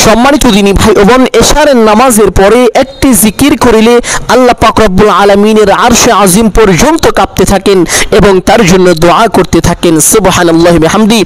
সম্মানিত দিনী ভাই ও বোন, এশারের নামাজের পরে একটি জিকির করিলে আল্লাহ পাক রব্বুল আলামিনের আরশে আজিম পর্যন্ত কাঁপতে থাকেন এবং তার জন্য দোয়া করতে থাকেন। সুবহানাল্লাহি বিহামদি।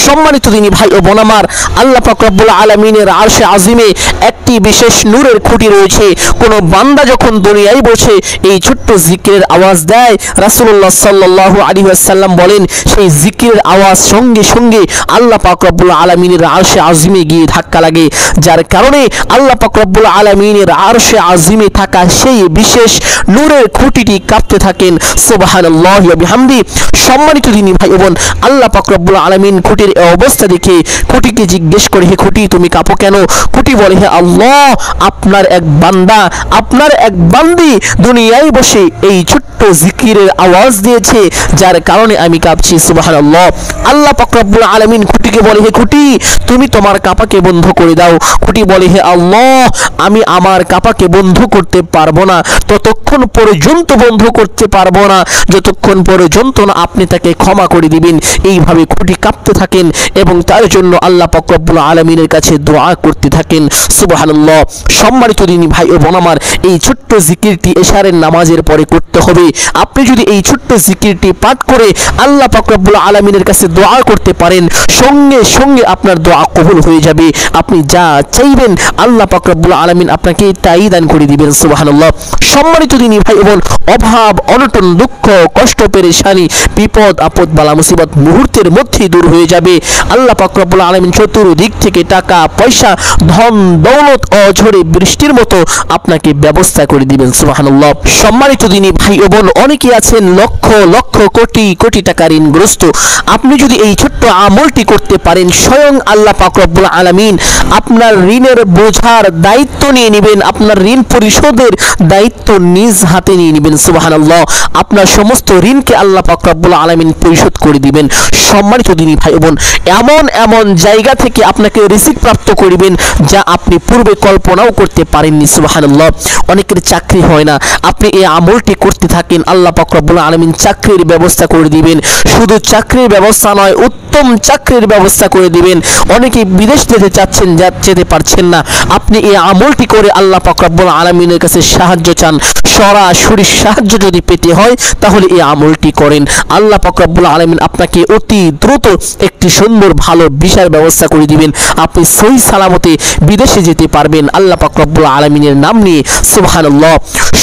সম্মানিত দিনী ভাই ও বোন আমার, আল্লাহ পাক রব্বুল আলামিনের আরশে আজিমে একটি বিশেষ নূরের খুঁটি রয়েছে। কোনো বান্দা যখন দুনিয়ায় বসে এই ছোট্ট জিকিরের আওয়াজ দেয়, রাসূলুল্লাহ সাল্লাল্লাহু আলাইহি ওয়াসাল্লাম বলেন সেই জিকিরের আওয়াজ সঙ্গে সঙ্গে আল্লাহ পাক রব্বুল আলামিনের আরশে আজিমে গিয়ে ধাক্কা লাগে, যার কারণে আল্লাহ পাক রব্বুল আলামিনের আরশে আজিমে থাকা সেই বিশেষ নূরের খুঁটিটি কাঁপতে থাকেন। সুবহানাল্লাহি ওয়া বিহামদি। সম্মানিত দিনী ভাই বোন, আল্লাহ পাক রব্বুল আলামিন খুঁটির এই অবস্থা দেখে খুঁটিকে জিজ্ঞেস করে, হে খুঁটি তুমি কাঁপো কেন? খুঁটি বলে, হে আল্লাহ, আপনার এক বান্দা, আপনার এক বান্দি দুনিয়ায় বসে এই ছোট্ট জিকিরের আওয়াজ দিয়েছে, যার কারণে আমি কাঁপছি। সুবহানাল্লাহ। আল্লাহ পাক রব্বুল আলামিন খুঁটিকে বলে, হে খুঁটি তুমি তোমার কাঁপাকে বন্ধ করে দাও। খুঁটি বলে, হে আল্লাহ, আমি আমার কাঁপাকে বন্ধ করতে পারবো না, ততক্ষণ পর্যন্ত বন্ধ করতে পারবো না যতক্ষণ পর্যন্ত না আপনি তাকে ক্ষমা করে দিবেন। এইভাবে খুঁটি কাঁপতে থাকেন এবং তার জন্য আল্লাহ পাক রব্বুল আলামিনের কাছে দোয়া করতে থাকেন। সুবহানাল্লাহ। সম্মানিত দিনী ভাই ও বোন আমার, এই ছোট্ট জিকিরটি এশারের নামাজের পরে করতে হবে। আপনি যদি এই ছোট্ট জিকিরটি পাঠ করে আল্লাহ পাক রব্বুল আলামিনের কাছে দোয়া করতে পারেন, সঙ্গে সঙ্গে আপনার দোয়া কবুল হয়ে যাবে। আপনি যা চাইবেন আল্লাহ পাক রব্বুল আলামিন আপনাকে তাই দান করে দিবেন। সুবহানাল্লাহ। সম্মানিত দিনী ভাই বোন, অভাব অনটন দুঃখ কষ্ট পেরেশানি বিপদ আপদ বালা মুসিবত মুহূর্তের মধ্যেই দূর হয়ে যাবে। আল্লাহ পাক রব্বুল আলামিন চতুর্দিক থেকে টাকা পয়সা ধন দৌলত অঝরে বৃষ্টির মতো আপনাকে ব্যবস্থা করে দিবেন। সুবহানাল্লাহ। সম্মানিত দিনী ভাই ও বোন, অনেকে আছেন লক্ষ লক্ষ কোটি কোটি টাকা ঋণগ্রস্ত। আপনি যদি এই ছোট্ট আমলটি করতে পারেন, স্বয়ং আল্লাহ পাক রব্বুল আলামিন আপনার ঋণের বোঝার দায়িত্ব নিয়ে নেবেন, আপনার ঋণ পরিশোধের দায়িত্ব নিজ হাতে নিয়ে নেবেন। সুবহানাল্লাহ। আপনার সমস্ত ঋণকে আল্লাহ পাক রব্বুল আলামিন পরিশোধ করে দিবেন। সম্মানিত দিনী ভাই বোন, এমন এমন জায়গা থেকে আপনাকে রিজিক প্রাপ্ত করিবেন যা আপনি পূর্বে কল্পনাও করতে পারেননি। সুবহানাল্লাহ। অনেকের চাকরি হয় না, আপনি এই আমলটি করতে থাকেন, আল্লাহ পাক রব্বুল আলামিন চাকরির ব্যবস্থা করে দিবেন। শুধু চাকরির ব্যবস্থা নয়, উত্তম চাকরির ব্যবস্থা করে দিবেন। অনেকে বিদেশ যেতে চাচ্ছেন, যেতে পারছেন না, আপনি এই আমলটি করে আল্লাহ পাক রব্বুল আলামিনের কাছে সাহায্য চান। সরাসরি সাহায্য যদি পেতে হয় তাহলে এই আমলটি করেন, আল্লাহ পাক রব্বুল আলামিন আপনাকে অতি দ্রুত একটি সুন্দর ভালো ভিসার ব্যবস্থা করে দিবেন। আপনি সহি সালামতে বিদেশে যেতে পারবেন আল্লাহ পাক রব্বুল আলামিনের নাম নিয়ে। সুবহানাল্লাহ।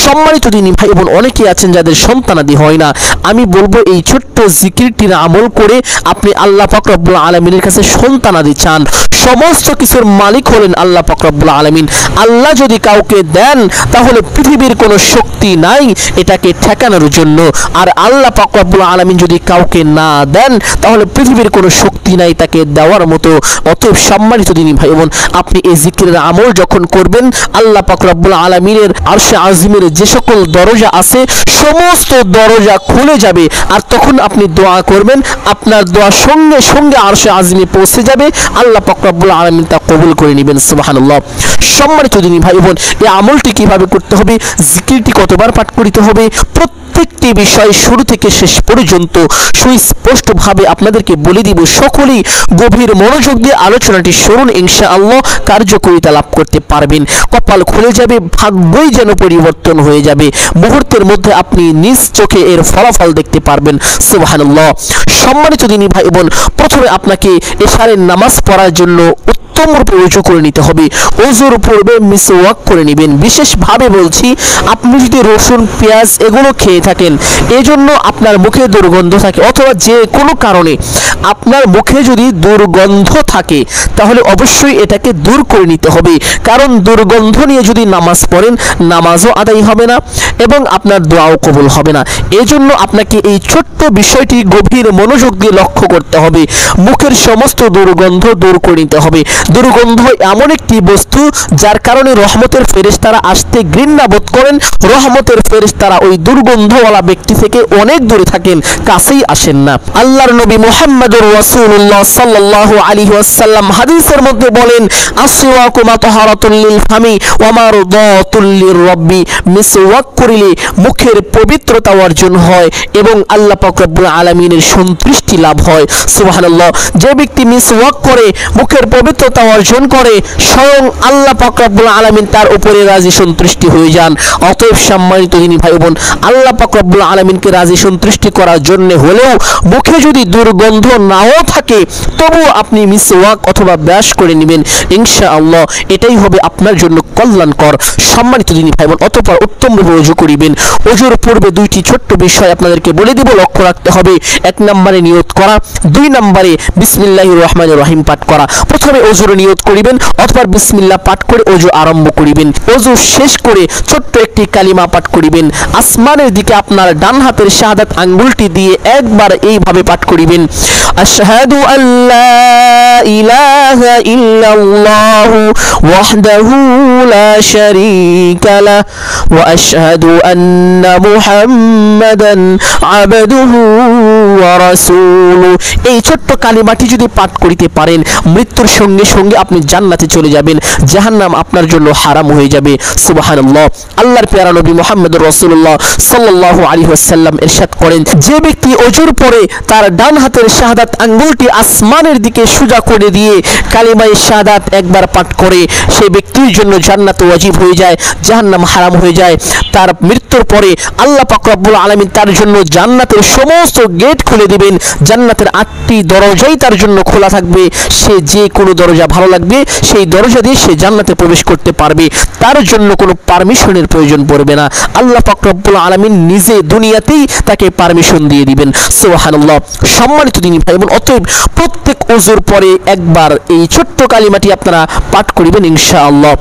সম্মানিত দিনী ভাই বোন, অনেকেই আছেন যাদের সন্তানাদি হয় না, আমি বলবো এই ছোট্ট জিকিরটির আমল করে আপনি আল্লাহ পাক রব্বুল আলামিনের কাছে সন্তানাদি চান। সমস্ত কিছুর মালিক হলেন আল্লাহ পাক রব্বুল আলামিন। আল্লাহ যদি কাউকে দেন তাহলে পৃথিবীর কোনো শক্তি নাই এটাকে ঠেকানোর জন্য, আর আল্লাহ পাক রব্বুল আলামিন যদি কাউকে না দেন তাহলে পৃথিবীর কোনো শক্তি নাই তাকে দেওয়ার মতো। অতএব সম্মানিত দিনী ভাই বোন, আপনি এই জিকিরের আমল যখন করবেন, আল্লাহ পাক রব্বুল আলামিনের আরশে আজিমের যে সকল দরজা আছে সমস্ত দরজা খুলে যাবে, আর তখন আপনি দোয়া করবেন, আপনার দোয়া সঙ্গে সঙ্গে আরশে আজিমে পৌঁছে যাবে, আল্লাহ পাক রব্বুল আলামিন তা কবুল করে নেবেন। সুবহানাল্লাহ। সম্মানিত দিনী ভাই বোন, এই আমলটি কিভাবে করতে হবে, জিকিরটি কতবার পাঠ করিতে হবে, প্রত্যেকটি বিষয় শুরু থেকে শেষ পর্যন্ত সুস্পষ্টভাবে আপনাদেরকে বলে দিব। সকলেই গভীর মনোযোগ দিয়ে আলোচনাটি শুনুন, ইনশাআল্লাহ কার্যকারিতা লাভ করতে পারবেন। কপাল খুলে যাবে, ভাগ্যই যেন পরিবর্তন হয়ে যাবে, মুহূর্তের মধ্যে আপনি নিজ চোখে এর ফলাফল দেখতে পারবেন। সুবহানাল্লাহ। সম্মানিত দিনী ভাই বোন, প্রথমে আপনাকে এশারের নামাজ পড়ার জন্য উত্তম রূপে ওযু করে নিতে হবে। ওযুর পূর্বে মিসওয়াক করে নেবেন। বিশেষভাবে বলছি, আপনি যদি রসুন পেঁয়াজ এগুলো খেয়ে থাকেন, এজন্য আপনার মুখে দুর্গন্ধ থাকে, অথবা যে কোনো কারণে আপনার মুখে যদি দুর্গন্ধ থাকে তাহলে অবশ্যই এটাকে দূর করে নিতে হবে, কারণ দুর্গন্ধ নিয়ে যদি নামাজ পড়েন নামাজও আদায় হবে না এবং আপনার দোয়াও কবুল হবে না। এজন্য আপনাকে এই ছোট্ট বিষয়টি গভীর মনোযোগ দিয়ে লক্ষ্য করতে হবে। মুখের সমস্ত দুর্গন্ধ দূর করে নিতে হবে। দুর্গন্ধ এমন একটি বস্তু যার কারণে রহমতের ফেরেশতারা আসতে ঘৃণা বোধ করেন। রহমতের ফেরেশতারা ওই দুর্গন্ধওয়ালা ব্যক্তি থেকে অনেক দূরে থাকেন, কাছেই আসেন না। আল্লাহর নবী মুহাম্মদুর রাসূলুল্লাহ সাল্লাল্লাহু আলাইহি ওয়াসাল্লাম হাদিসের মধ্যে বলেন, আসওয়াকু মাতাহারাতুল লিল ফামি ওয়া মারদাতুল লিররাব্বি। মিসওয়াক করিলে মুখের পবিত্রতা অর্জন হয় এবং আল্লাহ পাক রব্বুল আলামিনের সন্তুষ্টি লাভ হয়। সুবহানাল্লাহ। যে ব্যক্তি মিসওয়াক করে মুখের পবিত্রতা যোগ্যতা অর্জন করে স্বয়ং আল্লাহ পাক রব্বুল আলামিন তার উপরে রাজি সন্তুষ্টি হয়ে যান। অতএব সম্মানিত দিনী ভাই বোন, আল্লাহ পাক রব্বুল আলামিনকে রাজি সন্তুষ্টি করার জন্য হলেও মুখে যদি দুর্গন্ধ নাও থাকে তবু আপনি মিসওয়াক অথবা ব্রাশ করে নেবেন, ইনশাআল্লাহ এটাই হবে আপনার জন্য কল্যাণকর। সম্মানিত দিনী ভাই বোন, অতঃপর উত্তমভাবে ওযু করিবেন। ওযুর পূর্বে দুইটি ছোট্ট বিষয় আপনাদেরকে বলে দিব, লক্ষ্য রাখতে হবে। এক নম্বরে নিয়ত করা, দুই নম্বরে বিসমিল্লাহির রহমানির রহিম পাঠ করা। প্রথমে ওযুর নিয়ত করিবেন অথবা বিসমিল্লাহ পাঠ করে ওযু আরম্ভ করিবেন। ওযু শেষ করে ছোট্ট একটি কালিমা পাঠ করিবেন। আসমানের দিকে আপনার ডান হাতের শাহাদাত আঙ্গুলটি দিয়ে একবার এইভাবে পাঠ করিবেন, আশহাদু আল্লা ইলাহা ইল্লাল্লাহু ওয়াহদাহু লা শারীকা লাহ ওয়া আশহাদু আন্না মুহাম্মাদান আবদুহু ওয়া রাসূলুহু। এই ছোট্ট কালিমাটি যদি পাঠ করিতে পারেন মৃত্যুর সঙ্গে সঙ্গে আপনি জান্নাতে চলে যাবেন, জাহান্নাম আপনার জন্য হারাম হয়ে যাবে। সুবহানাল্লাহ। আল্লাহর প্যারা নবী মুহাম্মদুর রাসূলুল্লাহ সাল্লাল্লাহু আলাইহি ওয়াসাল্লাম ইরশাদ করেন, যে ব্যক্তি ওযুর পরে তার ডান হাতের শাহাদাত আঙ্গুলটি আসমানের দিকে সোজা করে দিয়ে কালিমায়ে শাহাদাত একবার পাঠ করে সেই ব্যক্তির জন্য জান্নাত ওয়াজিব হয়ে যায়, জাহান্নাম হারাম হয়ে যায়। তার মৃত্যুর পরে আল্লাহ পাক রব্বুল আলামিন তার জন্য জান্নাতের সমস্ত গেট খুলে দিবেন। জান্নাতের 8টি দরজাই তার জন্য খোলা থাকবে। সে যে কোনো দরজা ভালো লাগবে সেই দরজা দিয়ে সে জান্নাতে প্রবেশ করতে পারবে, তার জন্য কোনো পারমিশনের প্রয়োজন পড়বে না। আল্লাহ পাক রব্বুল আলামিন নিজে দুনিয়াতেই তাকে পারমিশন দিয়ে দিবেন। সুবহানাল্লাহ। সম্মানিত দিনী ভাই বোন, অতএব প্রত্যেক ওযুর পরে একবার এই ছোট্ট কালিমাটি আপনারা পাঠ করিবেন ইনশাআল্লাহ।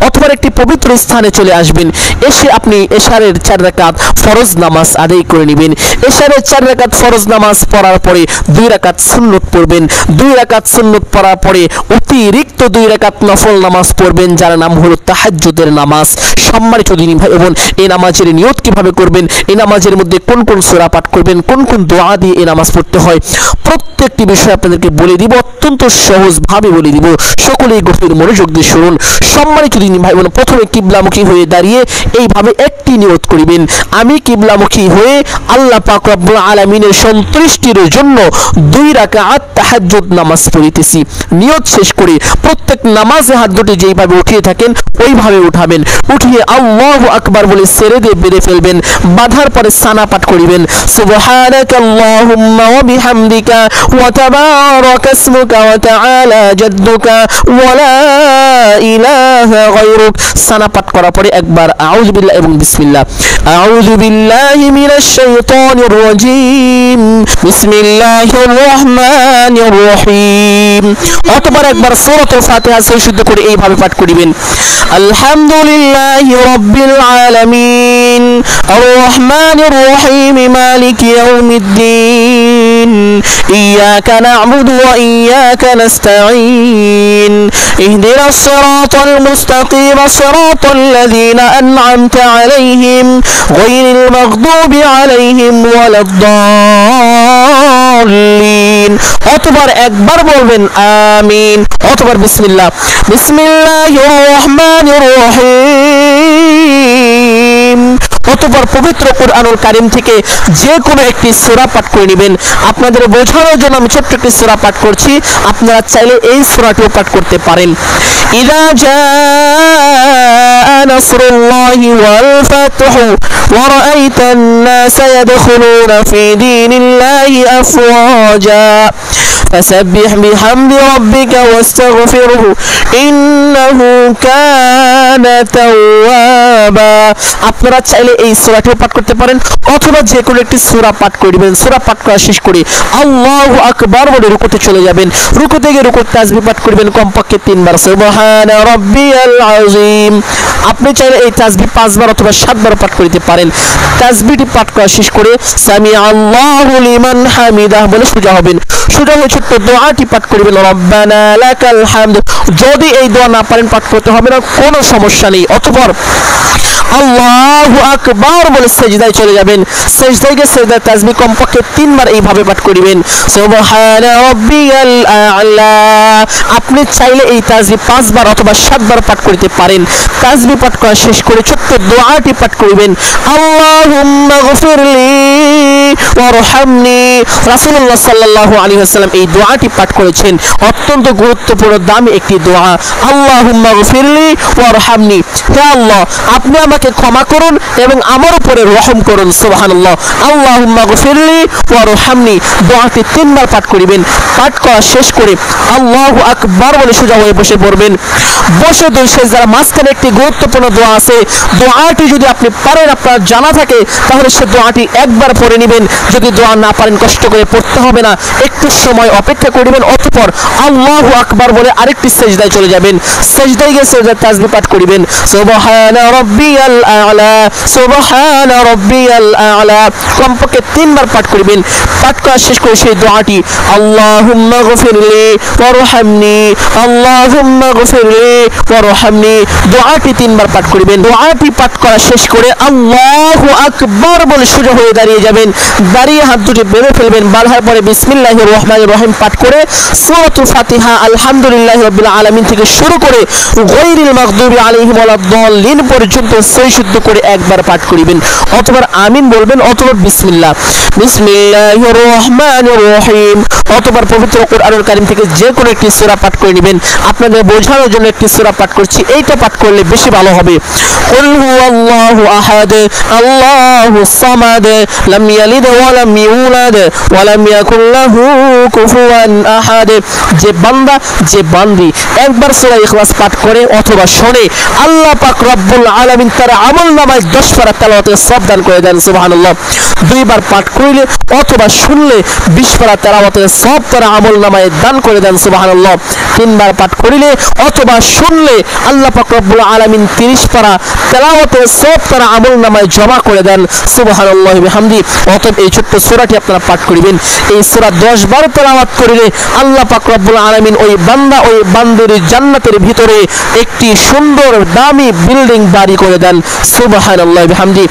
অথবা একটি পবিত্র স্থানে চলে আসবেন, এসে আপনি এশারের 4 রাকাত ফরজ নামাজ আদায় করে নেবেন। এশারের 4 রাকাত ফরজ নামাজ পড়ার পরে 2 রাকাত সুন্নত পড়বেন। 2 রাকাত সুন্নত পড়ার পরে অতিরিক্ত 2 রাকাত নফল নামাজ পড়বেন, যার নাম হলো তাহাজ্জুদের নামাজ। সম্মানিত দিনী ভাই বোন, এই নামাজের নিয়ত কিভাবে করবেন, এই নামাজের মধ্যে কোন কোন সূরা পাঠ করবেন, কোন কোন দোয়া দিয়ে এই নামাজ পড়তে হয়, প্রত্যেকটি বিষয় আপনাদেরকে বলে দিব, অত্যন্ত সহজভাবে বলে দিব। সকলেই গভীর মনোযোগ দিয়ে শুনুন। সম্মানিত দিনী ভাই বোন, প্রথমে কিবলামুখী হয়ে দাঁড়িয়ে এইভাবে একটি নিয়ত করিবেন, আমি কিবলামুখী হয়ে আল্লাহ পাক রব্বুল আলামিনের সন্তুষ্টির জন্য 2 রাকাত তাহাজ্জুদ নামাজ পড়িতেছি। নিয়ত শেষ করে প্রত্যেক নামাজে হাত দুটি যেইভাবে উঠিয়ে থাকেন ওইভাবে উঠাবেন। উঠিয়ে আল্লাহু আকবার বলে ছেড়ে দিয়ে বেঁধে ফেলবেন। বাঁধার পরে সানা পাঠ করিবেন, সুবহানাকাল্লাহুম্মা ওয়া বিহামদিকা ওয়া তাবারাকা ইসমুকা ওয়া তাআলা জাদ্দুকা ওয়া লা ইলাহা গায়রুক। সানা পাঠ করার পরে একবার আউযু বিল্লাহ এবং বিসমিল্লাহ, আউযু বিল্লাহি মিনাশ শাইতানির রাজীম, বিসমিল্লাহির রহমানির রহিম। অথবা একবার সূরাতুল ফাতিহা শুদ্ধ করে এইভাবে পাঠ করিবেন, আলহামদুলিল্লাহি রাব্বিল আলামিন আর রহমানির রহিম মালিকি ইয়াউমিদ্দিন ইয়াকা না'বুদু ওয়া ইয়াকা নাস্তাঈন ইহদিনাস সিরাতাল মুস্তাকিম সিরাতাল লাযীনা আন'আমতা আলাইহিম গায়রিল মাগদুবি আলাইহিম ওয়ালাদ-দাল্লিন। অতঃপর একবার বলবেন আমিন। অতঃপর বিসমিল্লাহ, বিসমিল্লাহির রহমানির রহিম। অতঃপর পবিত্র কুরআনুল কারীম থেকে যে কোনো একটি সূরা পাঠ করে নেবেন। আপনাদের বোঝানোর জন্য আমি ছোট্ট একটি সূরা পাঠ করছি, আপনারা চাইলে এই সূরাটিও পাঠ করতে পারেন। ইযা জাআ নাসরুল্লাহি ওয়াল ফাতহু ওয়া রাআইতান নাসা ইয়াদখুলুনা ফি দীনিল্লাহি আফওয়াজা ফাসাব্বিহ বিহামদি রাব্বিকা ওয়াস্তাগফিরহু ইন্নাহু কানা তাওয়াবা। আপনারা চাইলে এই সূরাটিও পাঠ করতে পারেন অথবা যে কোনো একটি সূরা পাঠ করবেন। সূরা পাঠ করা শেষ করে আল্লাহু আকবার বলে রুকুতে চলে যাবেন। রুকুতে গিয়ে রুকুর তাসবিহ পাঠ করবেন কমপক্ষে 3 বার, সুবহানা রাব্বিয়াল আযীম। আপনি চাইলে এই তাসবিহ 5 বার অথবা 7 বার পাঠ করতে পারেন। তাসবিহটি পাঠ করা শেষ করে সামি আল্লাহু লিমান হামিদাহ বলে সোজা হবেন। সোজা হয়ে ছোট্ট দোয়াটি পাঠ করবেন, রব্বানা লাকাল হামদ। যদি এই দোয়া না পারেন পাঠ করতে হবে না, কোনো সমস্যা নেই। অতঃপর আল্লাহু আকবার বলে সেজদায় চলে যাবেন। সেজদায় গিয়ে সেজদার তাসবিহ কমপক্ষে 3 বার এইভাবে পাঠ করিবেন, সুবহানা রাব্বিয়াল আ'লা। আপনি চাইলে এই তাসবিহ 5 বার অথবা 7 বার পাঠ করতে পারেন। তাসবিহ পাঠ করা শেষ করে ছোট্ট দোয়াটি পাঠ করিবেন, আল্লাহুম্মা গফিরলি ওয়ারহামনি। রাসূলুল্লাহ সাল্লাল্লাহু আলাইহি ওয়াসাল্লাম এই দোয়াটি পাঠ করেছেন, অত্যন্ত গুরুত্বপূর্ণ দামি একটি দোয়া। আল্লাহুম্মা গফিরলি ওয়ারহামনি, হে আল্লাহ আপনি আমাকে ক্ষমা করুন এবং আমার উপরে রহম করুন। সুবহানাল্লাহ। আল্লাহুম্মা গফিরলি ওয়ারহামনি দোয়াটি 3 বার পাঠ করিবেন। পাঠ করা শেষ করে আল্লাহু আকবার বলে সোজা হয়ে বসে পড়বেন। বসে দুই সেজদার মাঝখানে একটি গুরুত্বপূর্ণ দোয়া আছে। দোয়াটি যদি আপনি পারেন, আপনার জানা থাকে, তাহলে সে দোয়াটি একবার পড়ে নেবেন। যদি দোয়া না পারেন কষ্ট করে পড়তে হবে না, একটু সময় অপেক্ষা করবেন, অতঃপর আল্লাহু আকবার বলে আরেকটি সেজদায় চলে যাবেন। সেজদায় গিয়ে সেজদার তাসবিহ পাঠ করিবেন, সুবহানা রাব্বিয়াল আ'লা, সুবহানা রাব্বিয়াল আ'লা, কমপক্ষে 3 বার পাঠ করিবেন। পাঠ করা শেষ করে সেই দোয়াটি আল্লাহুম্মা গফিরলি ওয়ারহামনি, আল্লাহুম্মা গফিরলি ওয়ারহামনি দোয়াটি 3 বার পাঠ করিবেন। দোয়াটি পাঠ করা শেষ করে আল্লাহু আকবার বলে সোজা হয়ে দাঁড়িয়ে যাবেন। দাঁড়িয়ে হাত দুটি বেঁধে ফেলবেন। বাঁধার পরে বিসমিল্লাহির রহমানির রহিম পাঠ করে সূরাতুল ফাতিহা আলহামদুলিল্লাহি রাব্বিল আলামিন থেকে শুরু করে গায়রিল মাগদুবি আলাইহিম ওয়ালাদ-দাল্লিন পর্যন্ত সহিশুদ্ধ করে একবার পাঠ করিবেন। অথবা আমিন বলবেন, অথবা বিসমিল্লাহ, বিসমিল্লাহির রহমানির রহিম, অথবা পবিত্র কোরআনুল কারীম থেকে যে কোনো একটি সূরা পাঠ করে নেবেন। আপনাদের বোঝানোর জন্য একটি সূরা পাঠ করছি, এইটা পাঠ করলে বেশি ভালো হবে। কুল হুয়াল্লাহু আহাদ, আল্লাহুস সামাদ, লাম ইয়ালিদ ওয়া লাম ইউলাদ ওয়া লাম ইয়াকুল লাহু কুফুয়ান আহাদ। যে বান্দা, যে বান্দি একবার সূরা ইখলাস পাঠ করে অথবা শোনে, আল্লাহ পাক রব্বুল আলামিন তার আমলনামায় 10 পারা তেলাওয়াতের সওয়াব দান করে দেন। সুবহানাল্লাহ। 2 বার পাঠ করিলে অথবা শুনলে 20 পারা তেলাওয়াতের সওয়াব তার আমলনামায় দান করে দেন। সুবহানাল্লাহ। 3 বার পাঠ করিলে অথবা শুনলে আল্লাহ পাক রব্বুল আলামিন 30 পারা তেলাওয়াতের সওয়াব তার আমলনামায় জমা করে দেন। সুবহানাল্লাহি বিহামদি। অতএব এই ছোট্ট সূরাটি আপনারা পাঠ করিবেন। এই সূরা 10 বার তেলাওয়াত করিলে আল্লাহ পাক রব্বুল আলামিন ওই বান্দা, ওই বান্দির জান্নাতের ভিতরে একটি সুন্দর দামি বিল্ডিং বাড়ি করে দেন। সুবহানাল্লাহি বিহামদি।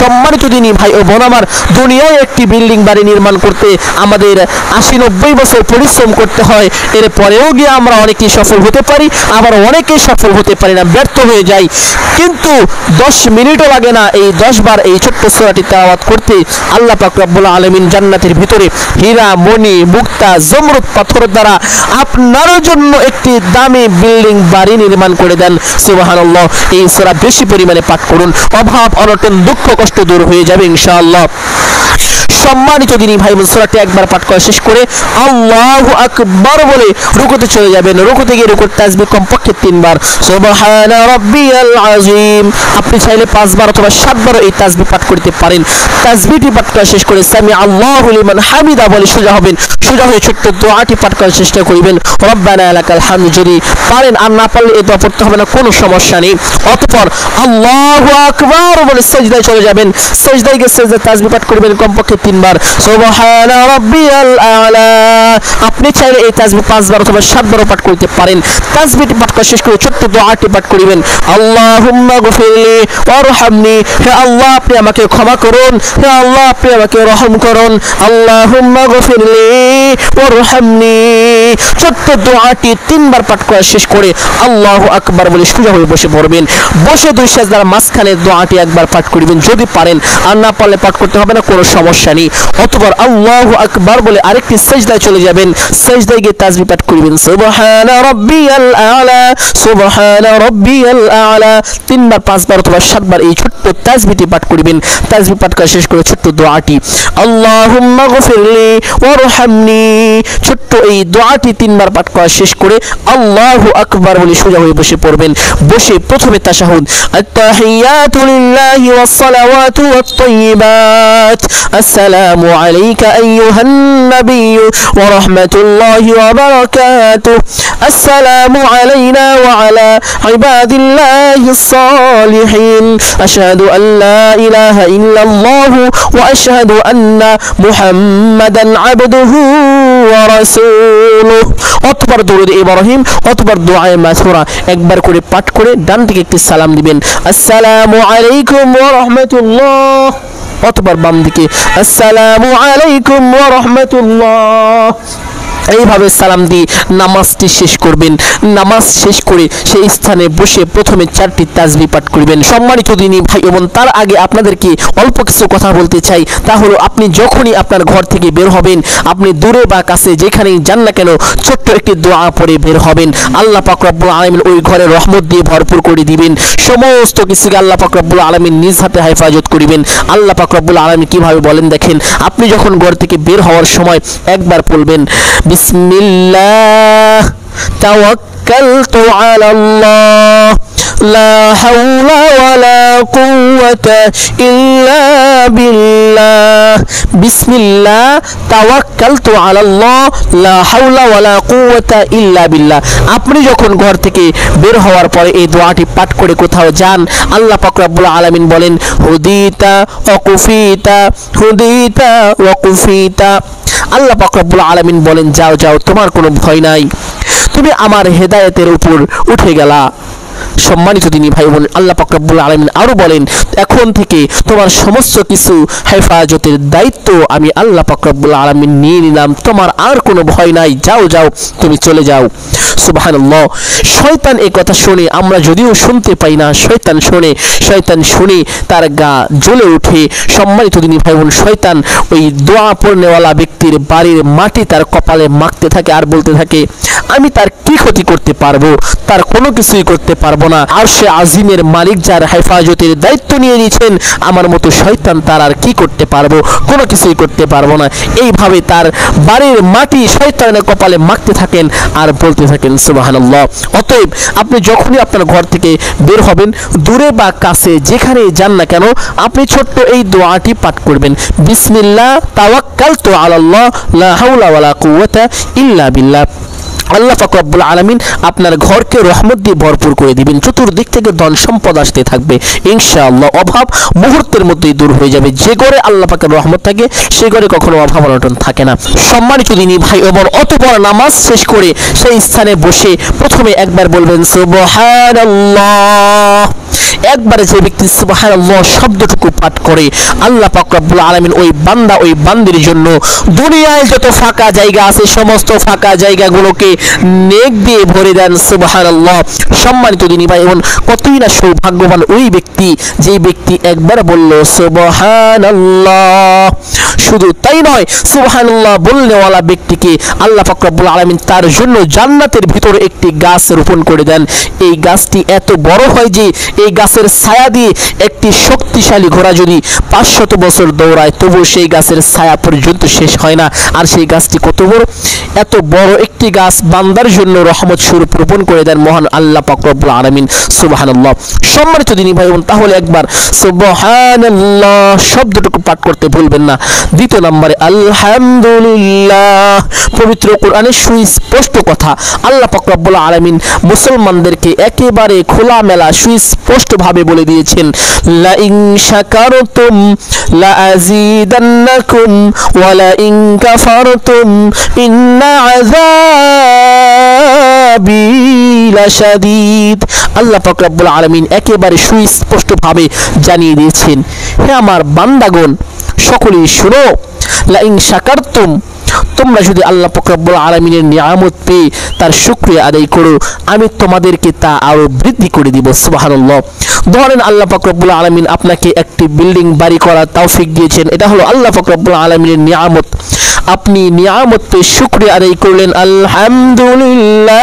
সম্মানিত দিনী ভাই ও বোন আমার, দুনিয়ায় একটি বিল্ডিং বাড়ি নির্মাণ করতে আমাদের 80-90 বছর পরিশ্রম করতে হয়। এর পরেও গিয়ে আমরা অনেকেই সফল হতে পারি, আবার অনেকেই সফল হতে পারি না, ব্যর্থ হয়ে যাই। কিন্তু 10 মিনিটও লাগে না এই 10 বার এই ছোট্ট সূরাটি তেলাওয়াত করতে। আল্লাহ পাক রব্বুল আলামিন জান্নাতের ভিতরে হীরা, মণি, মুক্তা, জমরুদ পাথর দ্বারা আপনার জন্য একটি দামি বিল্ডিং বাড়ি নির্মাণ করে দেন। সুবহানাল্লাহ। এই সূরা বেশি পরিমাণে পাঠ করুন, অভাব অনটন দুঃখ কষ্ট দূর হয়ে যাবে ইনশাআল্লাহ। সম্মানিত দিনী ভাই বোন, সূরাটি একবার পাঠ করা শেষ করে আল্লাহু আকবার বলে রুকুতে চলে যাবেন। রুকুতে গিয়ে রুকুর তাসবিহ কমপক্ষে 3 বার, সুবহানা রাব্বিয়াল আযীম। আপনি চাইলে 5 বার অথবা 7 বার এই তাসবিহ পাঠ করতে পারেন। তাসবিহটি পাঠ করা শেষ করে সামি আল্লাহু লিমান হামিদা বলে সোজা হবেন। সোজা হয়ে ছোট্ট দোয়াটি পাঠ করার চেষ্টা করবেন, রব্বানা লাকাল হামদ। যদি পারেন, আর না পারলে এই দোয়া পড়তে হবে না, কোনো সমস্যা নেই। অতঃপর আল্লাহু আকবার বলে সিজদায় চলে যাবেন। সিজদায় গিয়ে সিজদার তাসবিহ পাঠ করবেন কমপক্ষে 3 বার, সুবহানা রাব্বিয়াল আ'লা। আপনি চাইলে এই তাসবিহ 5 বার অথবা 7 বারও পাঠ করতে পারেন। তাসবিহটি পাঠ করা শেষ করে ছোট্ট দোয়াটি পাঠ করিবেন, আল্লাহুম্মা গফিরলি ওয়ারহামনি, হে আল্লাহ আপনি আমাকে ক্ষমা করুন, হে আল্লাহ আপনি আমাকে রহম করুন, আল্লাহুম্মা গফিরলি ওয়ারহামনি। ছোট্ট দোয়াটি 3 বার পাঠ করা শেষ করে আল্লাহু আকবার বলে সোজা হয়ে বসে পড়বেন। বসে 2 সেজদার মাঝখানে দোয়াটি একবার পাঠ করিবেন। যদি পারেন, আর না পারলে পাঠ করতে হবে না, কোনো সমস্যা নেই। অতঃপর আল্লাহু আকবার বলে আরেকটি সিজদায় চলে যাবেন। সিজদায় গিয়ে তাসবিহ পাঠ করিবেন, সুবহানা রাব্বিয়াল আ'লা, সুবহানা রাব্বিয়াল আ'লা। 3 বার, 5 বার অথবা 7 বার এই ছোট্ট তাসবিহটি পাঠ করিবেন। তাসবিহ পাঠ করা শেষ করে ছোট্ট দোয়াটি আল্লাহুম্মা গফিরলি ওয়ারহামনি, ছোট্ট এই দোয়াটি 3 বার পাঠ করা শেষ করে আল্লাহু আকবার বলে সোজা হয়ে বসে পড়বেন। বসে প্রথমে তাশাহুদ, আত-তাহিয়াতু লিল্লাহি ওয়াস সালাওয়াতু ওয়াত তাইয়্যিবাত, আসসালামু আলাইকা আইয়ুহান নাবিয়্যু ওয়া রাহমাতুল্লাহি ওয়া বারাকাতুহু, আসসালামু আলাইনা ওয়া আলা ইবাদিল্লাহিস সালিহিন, আশহাদু আল লা ইলাহা ইল্লাল্লাহু ওয়া আশহাদু আন্না মুহাম্মাদান আবদুহু ওয়া রাসূলুহু। অতঃপর দরুদ ইব্রাহিম, অতঃপর দুআয়ে মাসুরা একবার করে পাঠ করে ডান দিকে একটি সালাম দিবেন, আসসালামু আলাইকুম ওয়া রাহমাতুল্লাহ। অতঃপর বাম দিকে আসসালামু আলাইকুম ওয়া রাহমাতুল্লাহ। এইভাবে সালাম দিয়ে নামাজটি শেষ করবেন। নামাজ শেষ করে সেই স্থানে বসে প্রথমে 4টি তাসবিহ পাঠ করবেন। সম্মানিত দিনী ভাই এবং তার আগে আপনাদেরকে অল্প কিছু কথা বলতে চাই, তা হলো আপনি যখনই আপনার ঘর থেকে বের হবেন, আপনি দূরে বা কাছে যেখানেই যান না কেন ছোট্ট একটি দোয়া পড়ে বের হবেন। আল্লাহ পাক রব্বুল আলামিন ওই ঘরে রহমত দিয়ে ভরপুর করে দিবেন। সমস্ত কিছুকে আল্লাহ পাক রব্বুল আলামিন নিজ হাতে হেফাজত করিবেন। আল্লাহ পাক রব্বুল আলামিন কিভাবে বলেন দেখেন, আপনি যখন ঘর থেকে বের হওয়ার সময় একবার বলবেন বিসমিল্লাহ তাওয়াক্কালতু আলাল্লাহ লা হাওলা ওয়ালা কুওয়াতা ইল্লা বিল্লাহ। বিসমিল্লাহ তাওয়াক্কালতু আলাল্লাহ লা হাওলা ওয়ালা কুওয়াতা ইল্লা বিল্লাহ। আপনি যখন ঘর থেকে বের হওয়ার পরে এই দোয়াটি পাঠ করে কোথাও যান, আল্লাহ পাক রব্বুল আলামিন বলেন হুদিতা ওয়া কুফিতা, হুদিতা ওয়া কুফিতা। আল্লাহ পাক রব্বুল আলামিন বলেন যাও যাও, তোমার কোনো ভয় নাই, তুমি আমার হেদায়েতের উপর উঠে গেলা। সম্মানিত দিনী ভাই বোন, আল্লাহ পাক রব্বুল আলামিন আরো বলেন এখন থেকে তোমার সমস্ত কিছু হেফাজতের দায়িত্ব আমি আল্লাহ পাক রব্বুল আলামিন নিয়ে নিলাম, তোমার আর কোনো ভয় নাই, যাও যাও তুমি চলে যাও। সুবহানাল্লাহ। শয়তান এই কথা শুনে, আমরা যদিও শুনতে পাই না, শয়তান শুনে তার গা জ্বলে ওঠে। সম্মানিত দিনী ভাই বোন, শয়তান ওই দোয়া পড়নেওয়ালা ব্যক্তির বাড়ির মাটি তার কপালে মাখতে থাকে আর বলতে থাকে আমি তার কি ক্ষতি করতে পারবো, তার কোনো কিছুই করতে পারবো না। আরশে আজিমের মালিক যার হেফাজতের দায়িত্ব নিয়ে নিয়েছেন, আমার মতো শয়তান তার আর কি করতে পারবো, কোনো কিছুই করতে পারবো না। এইভাবে তার বাড়ির মাটি শয়তানের কপালে মাখতে থাকেন আর বলতে থাকেন সুবহানাল্লাহ। অতএব আপনি যখনই আপনার ঘর থেকে বের হবেন, দূরে বা কাছে যেখানে যান না কেন, আপনি ছোট্ট এই দোয়াটি পাঠ করবেন বিসমিল্লাহ তাওয়াক্কালতু আলাল্লাহ লা হাওলা ওয়ালা কুওয়াতা ইল্লা বিল্লাহ। আল্লাহ পাক রব্বুল আলামিন আপনার ঘরকে রহমত দিয়ে ভরপুর করে দিবেন। চতুর্দিক থেকে ধন সম্পদ আসতে থাকবে ইনশাআল্লাহ। অভাব মুহূর্তের মধ্যেই দূর হয়ে যাবে। যে ঘরে আল্লাহ পাকের রহমত থাকে সে ঘরে কখনো অভাব অনটন থাকে না। সম্মানিত দিনী ভাই বোন, অতঃপর নামাজ শেষ করে সেই স্থানে বসে প্রথমে একবার বলবেন সুবহানাল্লাহ। একবারে যে ব্যক্তি সুবহানাল্লাহ শব্দটুকু পাঠ করে, আল্লাহ পাক রব্বুল আলামিন ওই বান্দা ওই বান্দির জন্য দুনিয়ায় যত ফাঁকা জায়গা আছে সমস্ত ফাঁকা জায়গাগুলোকে নেক দিয়ে ভরে দেন সুবহানাল্লাহ। সম্মানিত দিনী ভাই বোন, কতই না সৌভাগ্যবান ওই ব্যক্তি যে ব্যক্তি একবার বলল সুবহানাল্লাহ। শুধু তাই নয়, সুবহানাল্লাহ বলনেওয়ালা ব্যক্তিকে আল্লাহ পাক রব্বুল আলামিন তার জন্য জান্নাতের ভিতরে একটি গাছ রোপণ করে দেন। এই গাছটি এত বড় হয় যে এই গাছের ছায়া দিয়ে একটি শক্তিশালী ঘোড়া যদি 500 বছর দৌড়ায় তবু সেই গাছের ছায়া পর্যন্ত শেষ হয় না। আর সেই গাছটি কত বড়, এত বড় একটি গাছ বান্দার জন্য রহমত স্বরূপ রোপণ করে দেন মহান আল্লাহ পাক রব্বুল আলামিন সুবহানাল্লাহ। সম্মানিত দিনী ভাই বোন, তাহলে একবার সুবহানাল্লাহ শব্দটুকু পাঠ করতে ভুলবেন না। দ্বিতীয় নম্বরে আলহামদুলিল্লাহ। পবিত্র কোরআনের সুস্পষ্ট কথা আল্লাহ পাক রব্বুল আলামিন মুসলমানদেরকে একেবারে খোলামেলা সুস্পষ্ট ভাবে বলে দিয়েছেন লা ইন শাকারতুম লা আযীদান্নাকুম ওয়া লা ইন কাফারতুম ইন্না আযাবি লাশাদীদ। আল্লাহ পাক রব্বুল আলামিন একেবারে সুস্পষ্ট ভাবে জানিয়ে দিয়েছেন, হে আমার বান্দাগণ সকলেই শুনো, লা ইন শাকারতুম, তোমরা যদি আল্লাহ পাক রব্বুল আলামিনের নিয়ামত পেয়ে তার শুকরিয়া আদায় করো, আমি তোমাদেরকে তা আরো বৃদ্ধি করে দিব সুবহানাল্লাহ। ধরেন আল্লাহ পাক রব্বুল আলামিন আপনাকে একটি বিল্ডিং বাড়ি করার তৌফিক দিয়েছেন, এটা হলো আল্লাহ পাক রব্বুল আলামিনের নিয়ামত। আপনি নিয়ামত পেয়ে শুকরিয়া আদায় করলেন আলহামদুলিল্লাহ,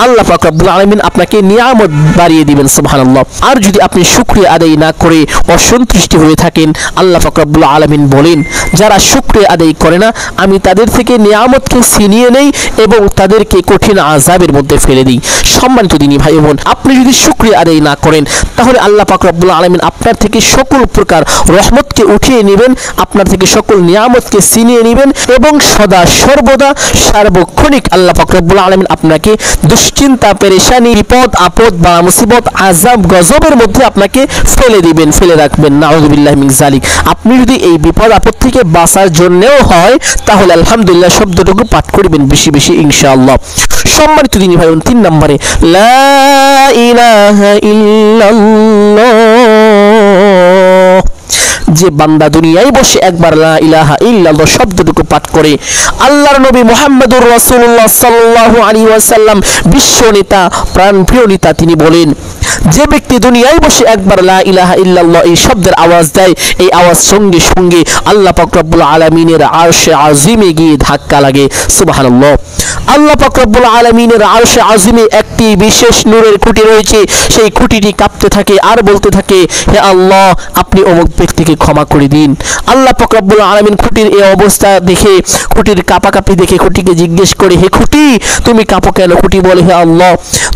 আল্লাহ পাক রব্বুল আলামিন আপনাকে নিয়ামত বাড়িয়ে দিবেন সুবহানাল্লাহ। আর যদি আপনি শুকরিয়া আদায় না করে অসন্তুষ্টি হয়ে থাকেন, আল্লাহ পাক রব্বুল আলামিন বলেন যারা শুকরিয়া আদায় করে না আমি তাদের থেকে নিয়ামতকে ছিনিয়ে নেই এবং তাদেরকে কঠিন আযাবের মধ্যে ফেলে দিই। সম্মানিত দিনী ভাই বোন, আপনি যদি শুকরিয়া আদায় না করেন তাহলে আল্লাহ পাক রব্বুল আলামিন আপনার থেকে সকল প্রকার রহমতকে উঠিয়ে নেবেন, আপনার থেকে সকল নিয়ামতকে ছিনিয়ে নেবেন এবং সদা সর্বদা সার্বক্ষণিক আল্লাহ পাক রব্বুল আলামিন আপনাকে দুশ্চিন্তা পেরেশানি বিপদ আপদ বা মুসিবত আযাব গজবের মধ্যে আপনাকে ফেলে দিবেন, ফেলে রাখবেন। নাউযুবিল্লাহি মিন যালিক। আপনি যদি এই বিপদ আপদ থেকে বাঁচার জন্যও হয় তাহলে আলহামদুলিল্লাহ শব্দটুকু পাঠ করবেন বেশি বেশি ইনশাআল্লাহ। সম্মানিত দিনী ভাই বোন, 3 নম্বরে লা ইলাহা ইল্লাল্লাহ। যে বান্দা দুনিয়ায় বসে একবার লা ইলাহা ইল্লাল্লাহ শব্দটুকু পাঠ করে, আল্লাহর নবী মুহাম্মদুর রাসূলুল্লাহ সাল্লাল্লাহু আলাইহি ওয়াসাল্লাম বিশ্ব নেতা, প্রাণপ্রিয় নেতা, তিনি বলেন যে ব্যক্তি দুনিয়ায় বসে একবার লা ইলাহা ইল্লাল্লাহ এই শব্দের আওয়াজ দেয়, এই আওয়াজ সঙ্গে সঙ্গে আল্লাহ পাক রব্বুল আলামিনের আরশে আজিমে গিয়ে ধাক্কা লাগে। সুবহানাল্লাহ। আল্লাহ পাক রব্বুল আলামিনের আরশে আজিমে একটি বিশেষ নূরের খুঁটি রয়েছে, সেই খুঁটিটি কাঁপতে থাকে আর বলতে থাকে, হে আল্লাহ, আপনি অমুক ব্যক্তিকে ক্ষমা করে দিন। আল্লাহ পাক রব্বুল আলামিন খুঁটির এই অবস্থা দেখে, খুঁটির কাঁপাকাঁপি দেখে খুঁটিকে জিজ্ঞেস করে, হে খুঁটি, তুমি কাঁপো কেন? খুঁটি বলে, হে আল্লাহ,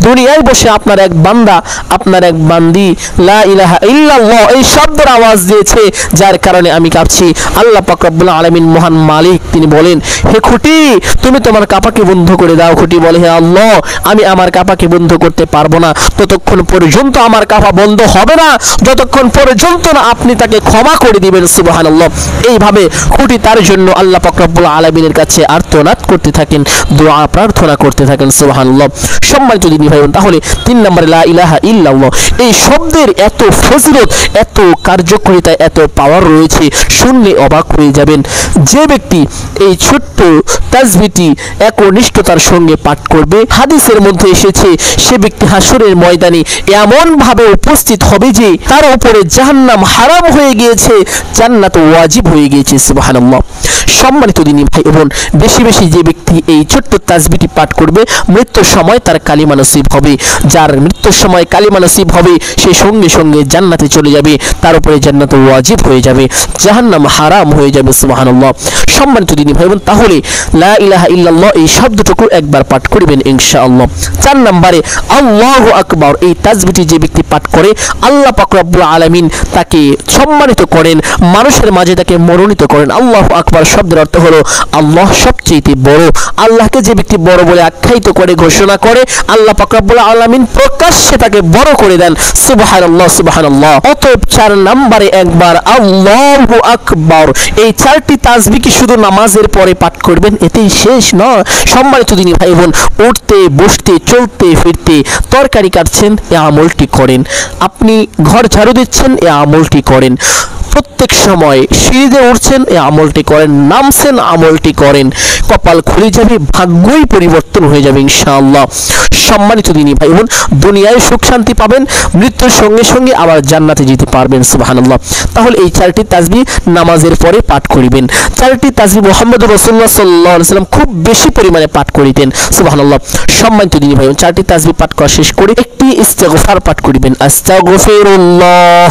দুনিয়ায় বসে আপনার এক বান্দা, আপনার এক বান্দি লা ইলাহা ইল্লাল্লাহ এই শব্দের আওয়াজ দিয়েছে, যার কারণে আমি কাঁপছি। আল্লাহ পাক রব্বুল আলামিন মহান মালিক, তিনি বলেন, হে খুঁটি, তুমি তোমার কাঁপাকে বন্ধ করে দাও। খুঁটি বলে, হে আল্লাহ, আমি আমার কাঁপাকে বন্ধ করতে পারবো না, ততক্ষণ পর্যন্ত আমার কাঁপা বন্ধ হবে না যতক্ষণ পর্যন্ত না আপনি তাকে ক্ষমা করে দিবেন। সুবহানাল্লাহ। এইভাবে খুঁটি তার জন্য আল্লাহ পাক রব্বুল আলামিনের কাছে আর্তনাদ করতে থাকেন, দোয়া প্রার্থনা করতে থাকেন। সুবহানাল্লাহ। সম্মানিত দিনী ভাই বোন, তাহলে 3 নম্বরে লা ইলাহা ইল্লাল্লাহ এই শব্দের এত ফজিলত, এত কার্যকারিতা, এত পাওয়ার রয়েছে, শুনলে অবাক হয়ে যাবেন। যে ব্যক্তি এই ছোট্ট তাসবিহটি একনিষ্ঠতার সঙ্গে পাঠ করবে, হাদিসের মধ্যে এসেছে সে ব্যক্তি হাসরের ময়দানে এমন ভাবে উপস্থিত হবে যে তার উপরে জাহান্নাম হারাম হয়ে গিয়েছে, জান্নাত ওয়াজিব হয়ে গিয়েছে। সুবহানাল্লাহ। সম্মানিত দিনী ভাই বোন, বেশি বেশি যে ব্যক্তি এই ছোট্ট তাসবিহটি পাঠ করবে, মৃত্যুর সময় তার কালিমা নসিব হবে। যার মৃত্যুর সময় কালিমা নসিব হবে, সে সঙ্গে সঙ্গে জান্নাতে চলে যাবে, তার উপরে জান্নাত ওয়াজিব হয়ে যাবে, জাহান্নাম হারাম হয়ে যাবে। সুবহানাল্লাহ। সম্মানিত দিনী ভাই বোন, তাহলে লা ইলাহা ইল্লাল্লাহ এই শব্দটুকু একবার পাঠ করবেন ইনশাআল্লাহ। 4 নম্বরে আল্লাহু আকবার এই তাসবিহটি যে ব্যক্তি পাঠ করে, আল্লাহ পাক রব্বুল আলামিন তাকে সম্মানিত করেন, মানুষের মাঝে তাকে মনোনীত করেন। আল্লাহু আকবার শব্দের অর্থ হলো আল্লাহ সবচেয়ে বড়। আল্লাহকে যে ব্যক্তি বড় বলে আখ্যায়িত করে, ঘোষণা করে, আল্লাহ পাক রব্বুল আলামিন প্রকাশ্যে তাকে বড় করে দেন। সুবহানাল্লাহ, সুবহানাল্লাহ। অতএব 4 নম্বরে একবার আল্লাহু আকবার এই 4টি তাসবিহ কি শুধু নামাজের পরে পাঠ করবেন, এতেই শেষ নয়। সম্মানিত দিনী ভাই বোন, উঠতে বসতে চলতে ফিরতে, তরকারি কাটছেন, এই আমলটি করেন। আপনি ঘর ঝাড়ু দিচ্ছেন, এই আমলটি করেন। প্রত্যেক সময় সিঁড়িতে উঠছেন, এই আমলটি করেন। নামছেন, আমলটি করেন। কপাল খুলে যাবে, ভাগ্যই পরিবর্তন হয়ে যাবে ইনশাআল্লাহ। সম্মানিত দিনী ভাই বোন, দুনিয়ায় সুখ শান্তি পাবেন, মৃত্যুর সঙ্গে সঙ্গে আবার জান্নাতে যেতে পারবেন। সুবহানাল্লাহ। তাহলে এই 4টি তাসবিহ নামাজের পরে পাঠ করিবেন। 4টি তাসবিহ মুহাম্মদুর রাসূলুল্লাহ সাল্লাল্লাহু আলাইহি ওয়াসাল্লাম খুব বেশি পরিমাণে পাঠ করিতেন। সুবহানাল্লাহ। সম্মানিত দিনী ভাই বোন, 4টি তাসবিহ পাঠ করা শেষ করে একটি ইস্তেগফার পাঠ করিবেন। আস্তাগফিরুল্লাহ,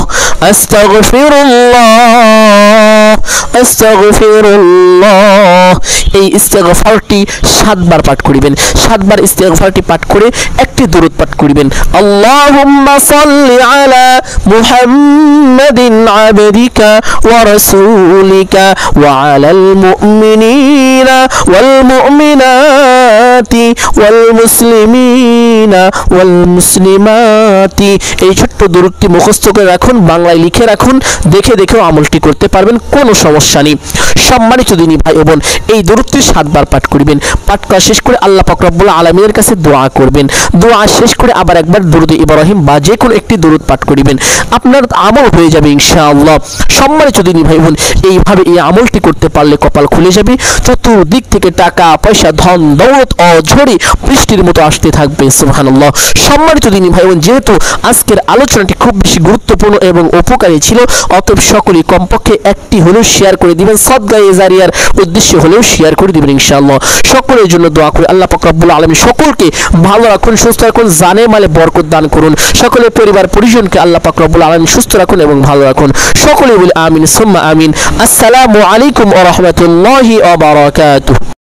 আস্তাগফিরুল্লাহ, আস্তাগফিরুল্লাহ। এই ইস্তেগফারটি 7 বার পাঠ করিবেন। 7 বার ইস্তেগফারটি পাঠ করে একটি দরুদ পাঠ করিবেন। আল্লাহুম্মা সাল্লি আলা মুহাম্মাদিন আবদিকা ওয়া রাসূলিকা ওয়া আলাল মুমিনিনা ওয়াল মুমিনাতি ওয়াল মুসলিমিনা ওয়াল মুসলিমাতি। এই ছোট্ট দরুদটি মুখস্থ করে রাখুন, বাংলায় লিখে রাখুন, দেখে দেখেও আমলটি করতে পারবেন, কোনো সমস্যা নেই। সম্মানিত দিনী ভাই ও বোন, এই দরুদটি 7 বার পাঠ করিবেন। পাঠ করা শেষ করে আল্লাহ পাক রব্বুল আলামিনের কাছে দোয়া করবেন। দোয়া শেষ করে আবার একবার দরুদ ইব্রাহিম বা যে কোনো একটি দরুদ পাঠ করিবেন, আপনার আমল হয়ে যাবে ইনশাআল্লাহ। সম্মানিত দিনী ভাই বোন, এইভাবে এই আমলটি করতে পারলে কপাল খুলে যাবে, চতুর্দিক থেকে টাকা পয়সা ধন দৌলত অঝরে বৃষ্টির মতো আসতে থাকবে। সুবহানাল্লাহ। সম্মানিত দিনী ভাই বোন, যেহেতু আজকের আলোচনাটি খুব বেশি গুরুত্বপূর্ণ এবং উপকারী ছিল, অতএব সকলেই কমপক্ষে একটি হলেও শেয়ার করে দিবেন, সদকায়ে জারিয়ার উদ্দেশ্যে হলেও শেয়ার করে দিবেন ইনশাআল্লাহ। সকলের জন্য দোয়া করি, আল্লাহ পাক রব্বুল আলামিন সকলকে ভালো রাখুন, সুস্থ রাখুন, জানে মালে বরকত দান করুন। সকলের পরিবার পরিজনকে আল্লাহ পাক রব্বুল আলামিন সুস্থ রাখুন এবং ভালো রাখুন। সকলেই বলি আমিন সুম্মা আমিন। আসসালামু আলাইকুম ওয়া রাহমাতুল্লাহি ওয়া বারাকাতুহু।